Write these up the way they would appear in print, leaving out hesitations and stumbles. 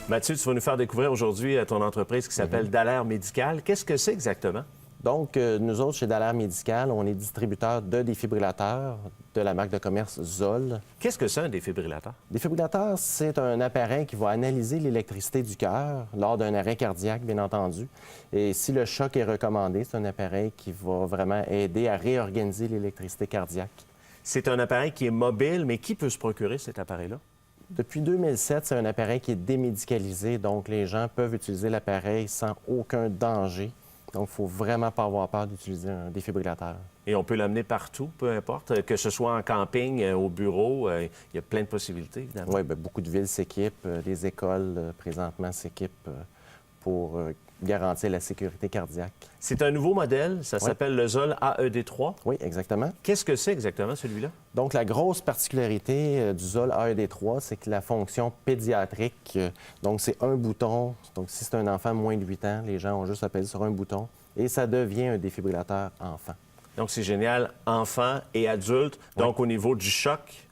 Mathieu, tu vas nous faire découvrir aujourd'hui ton entreprise qui s'appelle Dallaire Médical. Qu'est-ce que c'est exactement? Donc, nous autres, chez Dallaire Médical, on est distributeur de défibrillateurs de la marque de commerce Zoll. Qu'est-ce que c'est un défibrillateur? Défibrillateur, c'est un appareil qui va analyser l'électricité du cœur lors d'un arrêt cardiaque, bien entendu. Et si le choc est recommandé, c'est un appareil qui va vraiment aider à réorganiser l'électricité cardiaque. C'est un appareil qui est mobile, mais qui peut se procurer cet appareil-là? Depuis 2007, c'est un appareil qui est démédicalisé, donc les gens peuvent utiliser l'appareil sans aucun danger. Donc, il ne faut vraiment pas avoir peur d'utiliser un défibrillateur. Et on peut l'amener partout, peu importe, que ce soit en camping, au bureau, il y a plein de possibilités, évidemment. Oui, bien, beaucoup de villes s'équipent, les écoles présentement s'équipent pour garantir la sécurité cardiaque. C'est un nouveau modèle, ça s'appelle le Zoll AED3. Oui, exactement. Qu'est-ce que c'est exactement, celui-là? Donc, la grosse particularité du Zoll AED3, c'est que la fonction pédiatrique, donc c'est un bouton. Donc, si c'est un enfant moins de 8 ans, les gens ont juste appuyé sur un bouton et ça devient un défibrillateur enfant. Donc, c'est génial, enfants et adultes. Donc, au niveau du choc,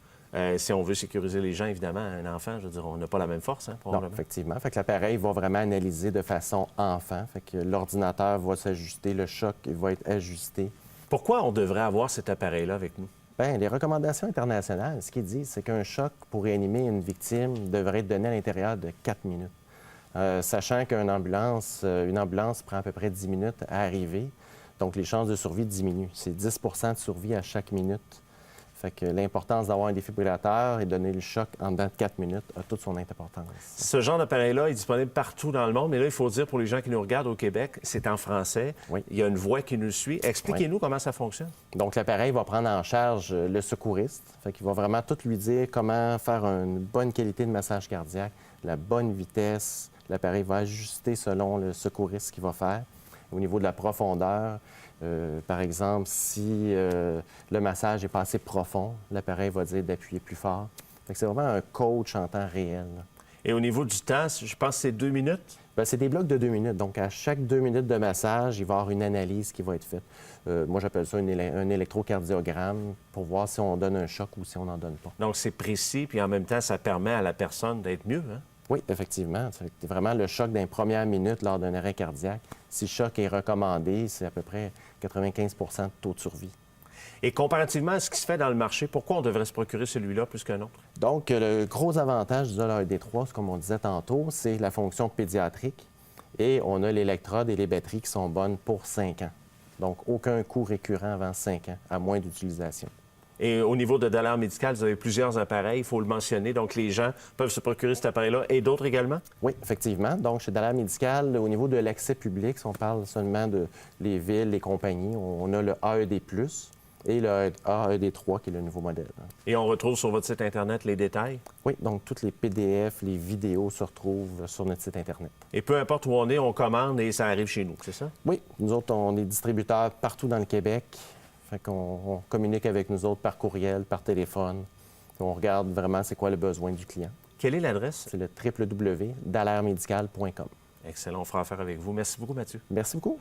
si on veut sécuriser les gens, évidemment, un enfant, je veux dire, on n'a pas la même force, hein, Non, effectivement. Fait que l'appareil va vraiment analyser de façon enfant. Fait que l'ordinateur va s'ajuster, le choc va être ajusté. Pourquoi on devrait avoir cet appareil-là avec nous? Bien, les recommandations internationales, ce qu'ils disent, c'est qu'un choc pour réanimer une victime devrait être donné à l'intérieur de 4 minutes. Sachant qu'une ambulance, prend à peu près 10 minutes à arriver, donc les chances de survie diminuent. C'est 10 de survie à chaque minute. Fait que l'importance d'avoir un défibrillateur et donner le choc en dedans de 4 minutes a toute son importance. Ce genre d'appareil-là est disponible partout dans le monde, mais là, il faut dire pour les gens qui nous regardent au Québec, c'est en français. Oui. Il y a une voix qui nous suit. Expliquez-nous comment ça fonctionne. Donc, l'appareil va prendre en charge le secouriste. Fait qu'il va vraiment tout lui dire comment faire une bonne qualité de massage cardiaque, la bonne vitesse. L'appareil va ajuster selon le secouriste qu'il va faire. Au niveau de la profondeur, par exemple, si le massage n'est pas assez profond, l'appareil va dire d'appuyer plus fort. C'est vraiment un coach en temps réel. Et au niveau du temps, je pense que c'est 2 minutes? Bien, c'est des blocs de 2 minutes. Donc, à chaque 2 minutes de massage, il va y avoir une analyse qui va être faite. Moi, j'appelle ça un électrocardiogramme pour voir si on donne un choc ou si on n'en donne pas. Donc, c'est précis, puis en même temps, ça permet à la personne d'être mieux, hein? Oui, effectivement. C'est vraiment le choc d'une première minute lors d'un arrêt cardiaque. Si le choc est recommandé, c'est à peu près 95 de taux de survie. Et comparativement à ce qui se fait dans le marché, pourquoi on devrait se procurer celui-là plus qu'un autre? Donc, le gros avantage du Zoll AED3, comme on disait tantôt, c'est la fonction pédiatrique. Et on a l'électrode et les batteries qui sont bonnes pour 5 ans. Donc, aucun coût récurrent avant 5 ans, à moins d'utilisation. Et au niveau de Dallaire Médical, vous avez plusieurs appareils, il faut le mentionner. Donc, les gens peuvent se procurer cet appareil-là et d'autres également? Oui, effectivement. Donc, chez Dallaire Médical, au niveau de l'accès public, si on parle seulement de les villes, les compagnies, on a le AED+, et le AED3, qui est le nouveau modèle. Et on retrouve sur votre site Internet les détails? Oui, donc tous les PDF, les vidéos se retrouvent sur notre site Internet. Et peu importe où on commande et ça arrive chez nous, c'est ça? Oui, nous autres, on est distributeurs partout dans le Québec. Fait qu'on communique avec nous autres par courriel, par téléphone. On regarde vraiment c'est quoi le besoin du client. Quelle est l'adresse? C'est le www.dallairemedical.com. Excellent, on fera affaire avec vous. Merci beaucoup, Mathieu. Merci beaucoup.